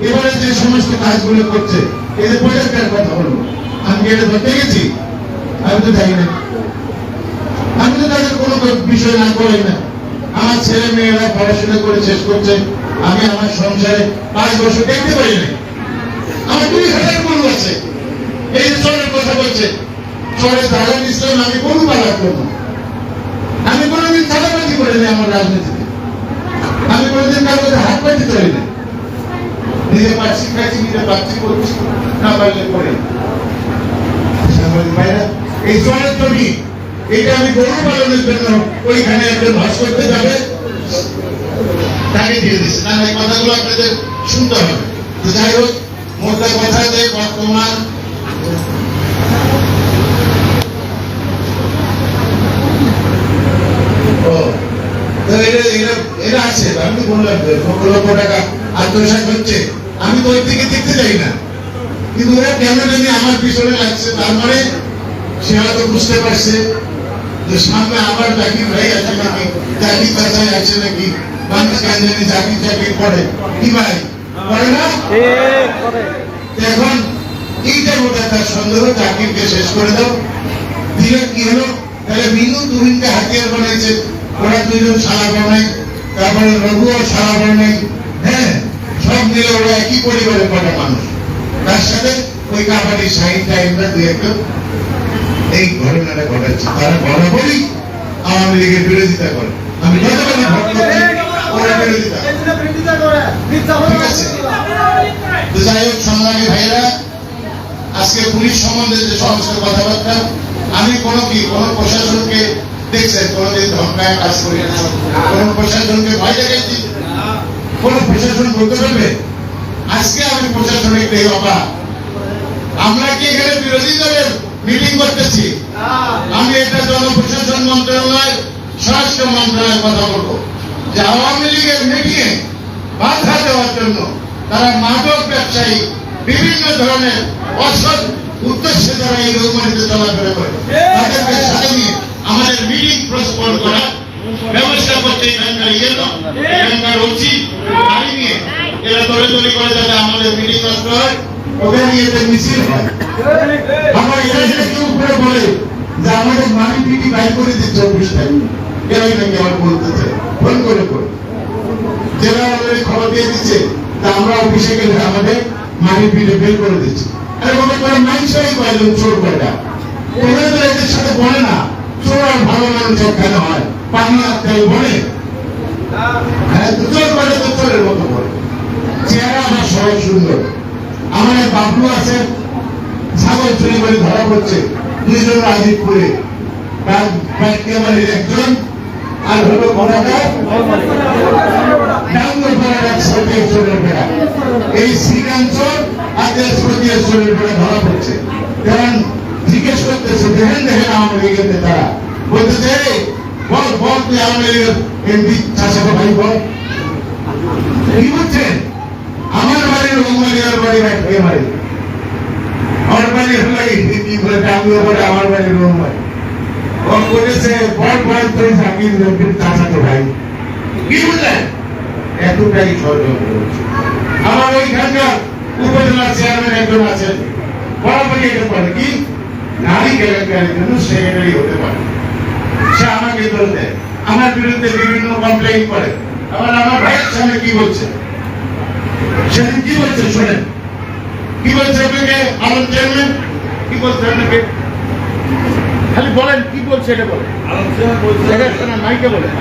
এবারে যে সমস্ত কাজগুলো করছে, এই যে প্রজেক্টের কথা বলবো, আমি কি এটা ধরতে গেছি? আমি তো যাই না, আমি তো তাদের কোনো বিষয় না করি না। আমার ছেলে মেয়েরা পড়াশোনা করে শেষ করছে, আমি আমার সংসারে 5 বছর দেখতে পারি না। আমার 2000 গরু আছে। এই যে চরের কথা বলছে, চরে দাঁড়ান ইসলাম, আমি গরু পালন করবো। আমি কোনোদিন চাঁদাবাজি করিনি আমার রাজনীতিতে, আমি কোনোদিন কারোর কাছে হাত পাইতে চাই না। নিজে পাচ্ছি খাচ্ছি, নিজে পাচ্ছি করছি, না পারলে করে। এই চরের জমি, এটা আমি গরু পালনের জন্য ওইখানে একজন ভাস করতে যাবে, তাকে দিয়ে দিচ্ছে। না, এই কথাগুলো আপনাদের শুনতে হবে। তো যাই হোক, মোটা কথা যে বর্তমান এরা আছে, আমি তো বললাম 9 লক্ষ টাকা আত্মসাৎ হচ্ছে, আমি তো ওই দিকে দেখতে চাই না, কিন্তু ওরা কেন জানি আমার পিছনে লাগছে। তার মানে সে হয়তো বুঝতে পারছে যে সামনে আবার জাকির ভাই আছে নাকি, জাকির চাচাই আছে নাকি, মানুষ কেন জানি জাকির জাকির করে কি ভাই করে না। এখন এইটা ওটা তার সন্দেহ, জাকিরকে শেষ করে দাও দিলে কি হলো? তাহলে মিনু তুহিনকে হাতিয়ার বানাইছে, ওরা 2জন শালা বানাই, তারপরে রঘুও শালা বানাই, হ্যাঁ, সব মিলে ওরা একই পরিবারের কটা মানুষ। তার সাথে ওই কাবাডি সাইড টাইমটা 2-1 এই ঘটনাটা ঘটাচ্ছে। তারা বরাবরই আওয়ামী লীগের বিরোধিতা করে। আমি যতবারই ভোট করছি ওরা বিরোধিতা করে। ঠিক আছে, তো যাই হোক, সংগ্রামী ভাইরা, আজকে পুলিশ সম্বন্ধে যে সমস্ত কথাবার্তা, আমি কোনো প্রশাসনকে দেখছেন কোনোদিন ধমকায় কাজ করি না, কোন প্রশাসনকে ভয় দেখাচ্ছি? কোন প্রশাসন বলতে পারবে? আজকে আমি প্রশাসনে একটু অবাক। আমরা কি এখানে বিরোধী দলের মিটিং করতেছি? আমি এটা জনপ্রশাসন মন্ত্রণালয়, স্বরাষ্ট্র মন্ত্রণালয়ের কথা বলবো যে আওয়ামী লীগের মিটিংয়ে বাধা দেওয়ার জন্য তারা মাদক ব্যবসায়ী, বিভিন্ন ধরনের অসৎ উদ্দেশ্যে তারা এই রৌমানিতে চলাফেরা করে, তাদেরকে সাথে নিয়ে আমাদের মিটিং প্রস্পন করার ব্যবস্থা করতে এখানকার ওসি গাড়ি নিয়ে এরা দৌড়াদৌড়ি করে, যাতে আমাদের মিটিং নষ্ট হয়, ওদের নিয়ে মিছিল হয়। আমার এরা কেউ উপরে বলে যে আমাদের মানি পিটি বাই করে দিচ্ছে 24টায়, এরাই নাকি আমার বলতেছে ফোন করে করে, জেলা আমাদের খবর দিয়ে দিচ্ছে যে আমরা অফিসে গেলে আমাদের মানি পিটে বের করে দিচ্ছে। আরে বাবা, তোরা মানুষই কয়জন চোর কয়টা, ওরা তো এদের সাথে বলে না চোর আর ভালো মানুষ কেন হয়, পানি আসতে বলে, হ্যাঁ, চোর করে তো চোরের মতো করে। চেহারা আমার সবাই সুন্দর। আমার এক বাবলু আছে, ছাগল চুরি করে ধরা পড়ছে, 2জন রাজীবপুরে, একজন আর হলো এই শ্রীকাঞ্চল আর দেশপ্রতির চোরের পরে ধরা পড়ছে। কারণ জিজ্ঞেস করতেছে, দেখেন আওয়ামী লীগের নেতারা বলতেছে, বল বল তুই আওয়ামী লীগের এমপি চাষাকে ভাই বল কি বলছেন? আমার বাড়ির রোমালিয়ার বাড়ি ব্যাটে বাড়ি, আমার বাড়ি হলাই কি বলে টাঙ্গুর পরে আমার বাড়ির রোম বাড়ি। ও করেছে বড় বড় করে জাকির নবীর চাচাতো ভাই, কি বুঝলেন? এতটাই ষড়যন্ত্র হচ্ছে। আমার ওইখানকার উপজেলা চেয়ারম্যান একজন আছেন, বরাবরই এটা বলে কি নারী কেলেঙ্কারির জন্য সেক্রেটারি হতে পারে। সে আমাকে দোষ দেয়, আমার বিরুদ্ধে বিভিন্ন কমপ্লেইন করে। আবার আমার ভাইয়ের সামনে কি বলছে, সেদিন কি বলছে শোনেন, কি বলছে আপনাকে আমার চেয়ারম্যান, কি বলছে আপনাকে, খালি বলেন কি বলছে এটা বলেন, মাইকে বলেন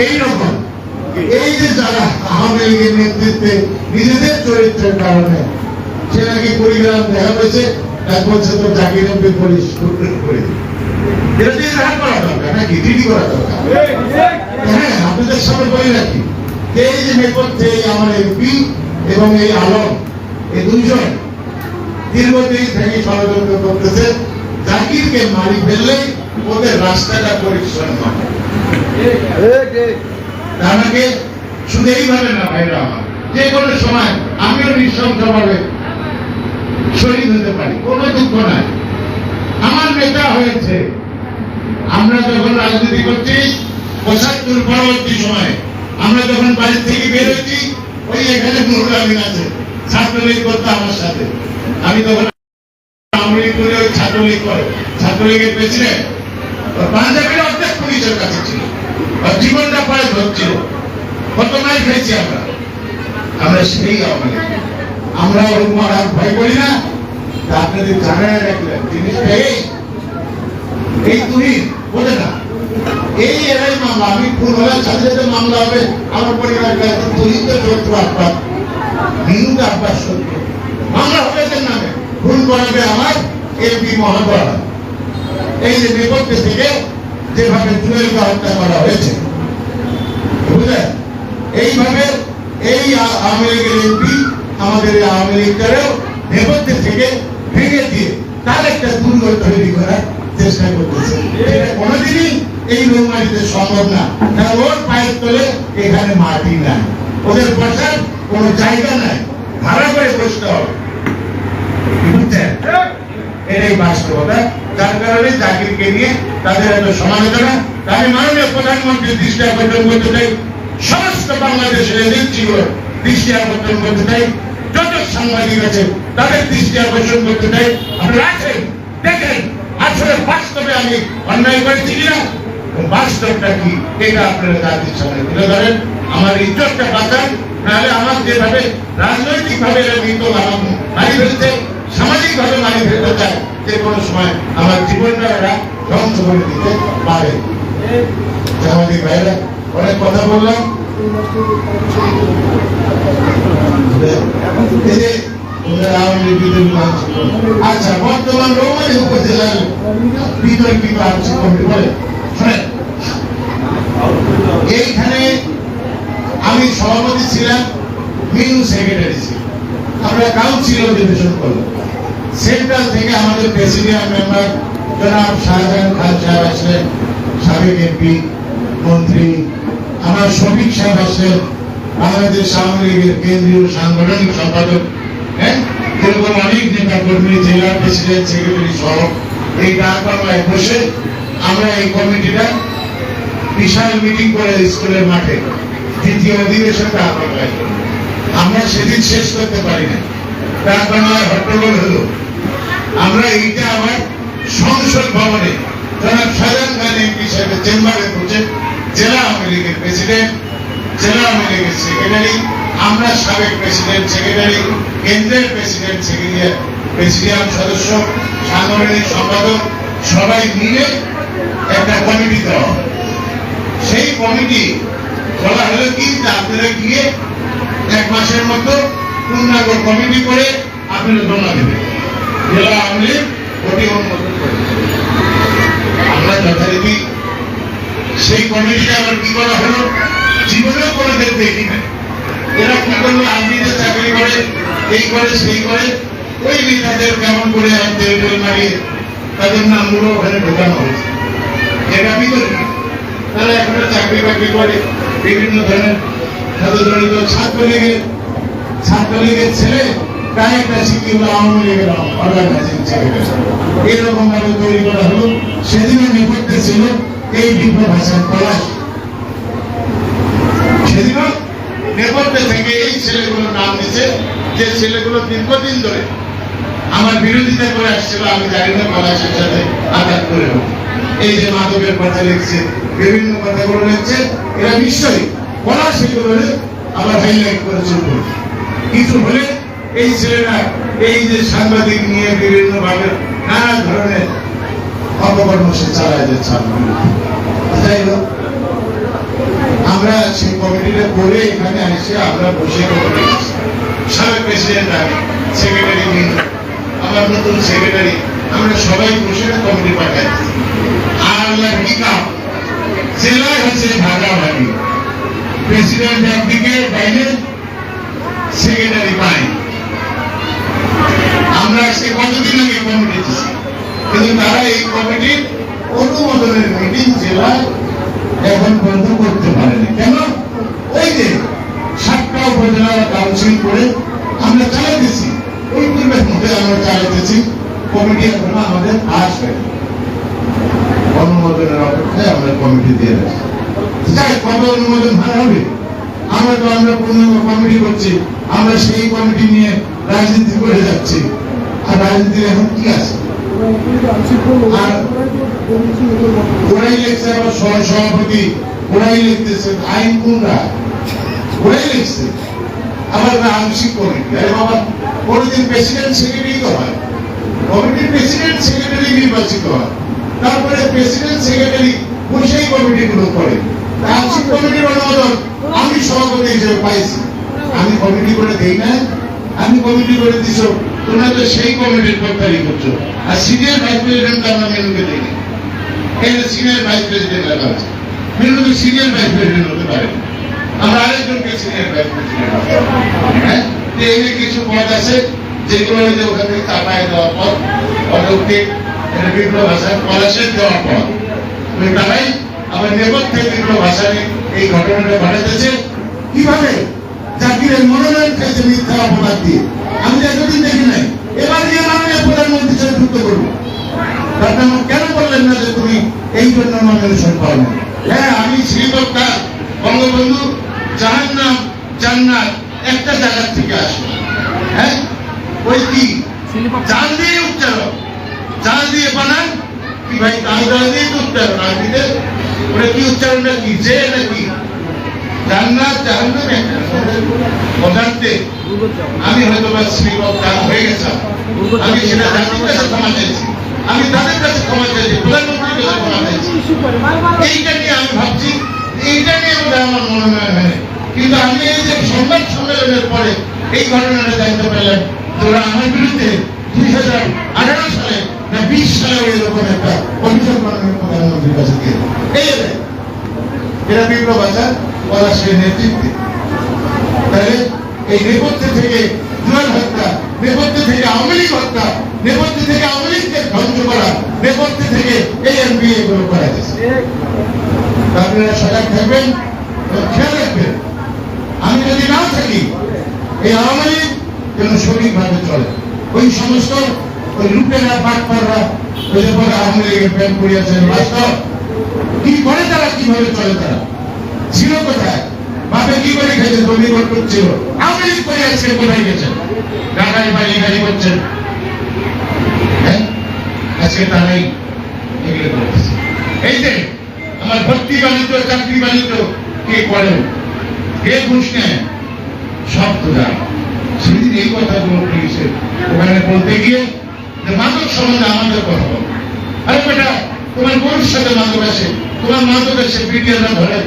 এইরকম। এই যে যারা আওয়ামী লীগের নেতৃত্বে নিজেদের চরিত্রের কারণে সে নাকি কুড়িগ্রাম দেখা হয়েছে, এক বলছে তো জাকির নবী পুলিশ করে এটা দিয়ে দেখা করা দরকার নাকি ডিডি করা দরকার। হ্যাঁ, আপনাদের সামনে বলে রাখি, এই যে নেপথ্যে আমার এমপি এবং এই আলম, এই দুইজন দীর্ঘদিন থেকে ষড়যন্ত্র করতেছে জাকিরকে মারি ফেললে ওদের রাস্তাটা পরিষ্কার হবে। আমাকে শুধু এইভাবে না ভাইরা, আমার যে কোনো সময় আমিও নৃশংসভাবে শহীদ হতে পারি, কোনো দুঃখ নাই। আমার নেতা হয়েছে, আমরা যখন রাজনীতি করছি ৭৫ পরবর্তী সময়ে আমরা যখন বাড়ি থেকে বের হয়েছি, ওই এখানে নুরুল আমিন আছে, ছাত্রলীগ করতো আমার সাথে। আমি তখন আওয়ামী লীগ করে ওই ছাত্রলীগ করে, ছাত্রলীগের প্রেসিডেন্ট পাঞ্জাবের অর্ধেক পুলিশের কাছে ছিল, জীবনটা প্রায় ধরছিল, কত মাইল খেয়েছি আমরা। আমরা সেই আওয়ামী লীগ, আমরা ওরকম আর ভয় করি না। আপনাদের জানায় রাখলেন জিনিসটা এই তুই বোঝে না, এই এরাই মামলা। আমি খুন হলে সাথে সাথে মামলা হবে আমার পরিবারের কাছে, তুই তো শত্রু আব্বাস, হিন্দু আব্বাস শত্রু, মামলা হবে এদের নামে, খুন করাবে আমার এমপি মহোদয়। এই যে নেপথ্যে থেকে যেভাবে জুয়েলকে হত্যা করা হয়েছে, বুঝলেন, এইভাবে এই আওয়ামী লীগের এমপি আমাদের আওয়ামী লীগটারেও নেপথ্যে থেকে ভেঙে দিয়ে তার একটা দুর্গ তৈরি করার চেষ্টা করতেছে। এটা কোনোদিনই এই রৌমারিতে সম্ভব না, কারণ ওর পায়ের তলে এখানে মাটি নাই, ওদের বসার কোনো জায়গা নাই, ভাড়া করে বসতে হবে, বুঝছেন? এটাই বাস্তবতা। যার কারণে জাকিরকে নিয়ে তাদের এত সমালোচনা। আমি মাননীয় প্রধানমন্ত্রীর দৃষ্টি আকর্ষণ করতে চাই, সমস্ত বাংলাদেশের এজেন্সিগুলো দৃষ্টি আকর্ষণ করতে চাই, যত সাংবাদিক আছে তাদের দৃষ্টি আকর্ষণ করতে চাই। আপনারা আছেন, দেখেন আসলে বাস্তবে আমি অন্যায় করেছি কিনা, বাস্তবটা কি এটা আপনারা জাতির সামনে তুলে ধরেন, আমার ইজ্জতটা বাঁচান। নাহলে আমার যেভাবে রাজনৈতিক ভাবে মারি ফেলছে, সামাজিক ভাবে মারি ফেলতে চায়, যে কোনো সময় আমার জীবনটা ওরা ধ্বংস করে দিতে পারে। সামাজিক ভাইরা, অনেক কথা বললাম। আচ্ছা, বর্তমান রৌমারী উপজেলার বিতর্কিত আলোচনা বলে এইখানে আমি সভাপতি ছিলাম, মিনু সেক্রেটারি ছিল, আমরা কাউন্সিল অধিবেশন করলাম। সেন্ট্রাল থেকে আমাদের প্রেসিডিয়াম মেম্বার জনাব শাহজাহান খান সাহেব আসলেন, সাবেক এমপি মন্ত্রী, আমার শফিক সাহেব আসলেন, বাংলাদেশ আওয়ামী লীগের কেন্দ্রীয় সাংগঠনিক সম্পাদক, হ্যাঁ, এরকম অনেক নেতা কর্মী, জেলা প্রেসিডেন্ট, সেক্রেটারি সহ এই ডাকবাংলায় বসে আমরা এই কমিটিটা বিশাল মিটিং করে স্কুলের মাঠে দ্বিতীয় অধিবেশন ডাকবাংলায়। আমরা সেদিন শেষ করতে পারি না, ডাকবাংলায় হট্টগোল হলো। আমরা এইটা আমার সংসদ ভবনে জনাব শাহজাহান খান এমপি সাহেবের চেম্বারে বসে জেলা আওয়ামী লীগের প্রেসিডেন্ট, জেলা আওয়ামী লীগের সেক্রেটারি, আমরা সাবেক প্রেসিডেন্ট সেক্রেটারি, কেন্দ্রের প্রেসিডেন্ট সেক্রেটারি, প্রেসিডিয়াম সদস্য, সাংগঠনিক সম্পাদক সবাই মিলে একটা কমিটি দেওয়া। সেই কমিটি বলা হলো কি, আপনারা গিয়ে 1 মাসের মতো পূর্ণাঙ্গ কমিটি করে আপনারা জমা দেবেন, জেলা আওয়ামী লীগ ওটি অনুমোদন করে। আমরা যথারীতি সেই কমিটিটা আবার কি করা হলো, জীবনেও কোনো ক্ষেত্রে দেখি না। এরা কি করলো, আর্মিতে চাকরি করে, এই করে সেই করে, ওই নেতাদের কেমন করে তেল মারিয়ে তাদের নামগুলো ওখানে ঢোকানো হয়েছে। এটা বিতর্ক, তারা এখন চাকরি বাকরি করে, বিভিন্ন ধরনের সাথে জড়িত ছাত্রলীগের ছেলে কয়েকটা শিক্ষিত আওয়ামী লীগের অর্গানাইজিং সেক্রেটারি এরকম ভাবে তৈরি করা হলো। সেদিনও নেপথ্যে ছিল এই বিপ্লব হাসান পলাশ, সেদিনও নেপথ্যে থেকে এই ছেলেগুলোর নাম দিচ্ছে, যে ছেলেগুলো দীর্ঘদিন ধরে আমার বিরোধিতা করে আসছিল। আমি জানি না পলাশের সাথে আঘাত করে হোক, এই যে মাদকের কথা লিখছে, বিভিন্ন কথাগুলো লিখছে, এরা নিশ্চয়ই পলাশ সেগুলো আবার হাইলাইট করে চলবে। কিছু হলে এই ছেলেরা এই যে সাংবাদিক নিয়ে বিভিন্ন ভাবে নানা ধরনের অপকর্ম সে চালায় যাচ্ছে। যাই হোক, আমরা সেই কমিটিটা করে এখানে এসে আমরা বসে সাবেক প্রেসিডেন্ট সেক্রেটারি আমার নতুন সেক্রেটারি আমরা সবাই বসে কমিটি পাঠাই। আর জেলায় হচ্ছে ভাগাভাগি, প্রেসিডেন্ট একদিকে বাইরে, সেক্রেটারি পাই। আমরা আজকে কতদিন আগে কমিটি দিচ্ছি, কিন্তু তারা এই কমিটির অনুমোদনের মিটিং জেলায় এখন বন্ধ করতে পারেনি। কেন? ওই যে 7টা উপজেলা কাউন্সিল করে আমরা চালাইতেছি, ওই পূর্বের মধ্যে আমরা চালাইতেছি, কমিটি এখনো আমাদের পাস হয়নি। অনুমোদনের অপেক্ষায় আমরা কমিটি দিয়ে রাখছি। কবে অনুমোদন ভালো হবে? আমরা পূর্ণ কমিটি করছি, আমরা সেই কমিটি নিয়ে রাজনীতি করে যাচ্ছি। আর রাজনীতির এখন কি আছে? আর ওরাই লিখছে, আবার সভাপতি ওরাই লিখতেছে, আইন কোনরা ওরাই লিখছে, আবার আংশিক কমিটি। আরে বাবা, কোনদিন প্রেসিডেন্ট সেক্রেটারি তো হয়, কমিটির প্রেসিডেন্ট সেক্রেটারি নির্বাচিত হয়, তারপরে প্রেসিডেন্ট সেক্রেটারি বসেই কমিটিগুলো করে। আংশিক কমিটির অনুমোদন আমি সভাপতি হিসেবে পাইছি, আমি কমিটি করে দেই না, আমি কমিটি করে দিছ, তোমরা তো সেই কমিটির পক্ষারি করছো। আর সিনিয়র ভাইস প্রেসিডেন্ট আমরা মেনুকে দেখি, এখানে সিনিয়র ভাইস প্রেসিডেন্ট লেখা আছে, মেনুকে সিনিয়র ভাইস প্রেসিডেন্ট হতে পারে, আমরা আরেকজনকে সিনিয়র ভাইস প্রেসিডেন্ট। হ্যাঁ, এই কিছু পদ আছে যেগুলো ওখান থেকে চাপায় দেওয়া পদ, অযৌক্তিক বিপ্লব হাসান পলাশের দেওয়া পদ, ওই তারাই আবার নেপথ্যে বিপ্লব হাসানে এই ঘটনাটা ঘটাতেছে। কিভাবে? জাকিরের মনোনয়ন খাইছে মিথ্যা অপবাদ দিয়ে। আমি এতদিন দেখি নাই, এবার গিয়ে মাননীয় প্রধানমন্ত্রীর সাথে যুক্ত করবো। আপনার কেন বললেন না যে তুমি এই জন্য নমিনেশন পাও না? হ্যাঁ, আমি শ্রীবক্তা বঙ্গবন্ধু জাহান্নাম জান্নাত একটা জায়গার থেকে আসি। হ্যাঁ, ওই কি জাল দিয়ে উচ্চারণ, জাল দিয়ে বানান কি ভাই, তাল জাল দিয়ে তো উচ্চারণ। আর দিতে ওটা কি উচ্চারণটা কি, যে নাকি জান্নাত জাহান্নাম একটা পদার্থে। আমি হয়তো বা শ্রীবক্তা হয়ে গেছিলাম, আমি সেটা জাতির কাছে ক্ষমা চাইছি, আমি তাদের কাছে ক্ষমা চাইছি, প্রধানমন্ত্রীর কাছে ক্ষমা চাইছি। এইটা নিয়ে আমি ভাবছি, এইটা নিয়ে আমাদের আমার মনোনয়ন হয়। কিন্তু আমি এই যে সংবাদ সম্মেলনের পরে এই ঘটনাটা জানতে পারলাম, তোরা আমার বিরুদ্ধে 2018 সালে না 20 সালে এরকম একটা অভিযোগ মাননীয় প্রধানমন্ত্রীর কাছে দিয়ে এরা বিপ্লব হাসান পলাশের নেতৃত্বে। তাহলে এই নেপথ্যে থেকে জুয়াল হত্যা, নেপথ্যে থেকে আওয়ামী লীগ হত্যা, নেপথ্যে থেকে আওয়ামী লীগকে ধ্বংস করা, নেপথ্যে থেকে এই এমপি এগুলো করা গেছে। আপনারা সজাগ থাকবেন এবং খেয়াল রাখবেন, আমি যদি না থাকি এই আওয়ামী লীগ যেন সঠিকভাবে চলে। ওই সমস্ত ওই লুটেরা পাটপাড়রা ওই যে বলে আওয়ামী লীগের প্যান্ট পড়িয়েছেন, বাস্তব কি করে তারা, কিভাবে চলে তারা, ছিল কোথায়, বাপে কি করে খেয়েছে, জমি করছিল, আওয়ামী লীগ করে আজকে কোথায় গেছেন, ঢাকায় বাড়ি গাড়ি করছেন। হ্যাঁ, আজকে তারাই এগুলো করেছে। এই যে আমার ভর্তি বাণিজ্য, চাকরি বাণিজ্য কে করেন, কে ঘুষ নেন, সব তো জানে। সেদিন এই কথাগুলো পুলিশের ওখানে বলতে গিয়ে যে মাদক সম্বন্ধে আমাদের কথা বল, আরে বেটা তোমার গরুর সাথে মাদক আসে, তোমার মাদক আসে, বিডিআররা ধরে,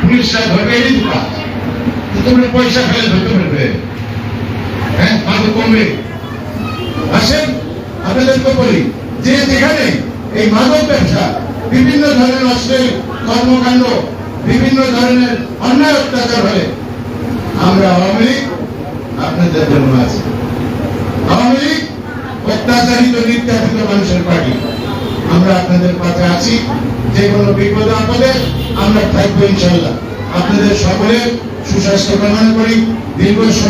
পুলিশরা ধরবে, এই তো কাজ। তোমরা পয়সা ফেলে ধরতে পারবে, হ্যাঁ, মাদক কমবে। আসেন আপনাদেরকে বলি যে যেখানে এই মাদক ব্যবসা, বিভিন্ন ধরনের অশ্লীল কর্মকাণ্ড, বিভিন্ন ধরনের অন্যায় অত্যাচার হয়, আমরা আওয়ামী লীগ আপনাদের জন্য আছে। আওয়ামী লীগ অত্যাচারিত নির্যাতিত মানুষের পার্টি, আমরা আপনাদের পাশে আছি। যে কোনো বিপদ আপদে আমরা থাকবো ইনশাল্লাহ। আপনাদের সকলের সুস্বাস্থ্য কামনা করি। দীর্ঘ সময়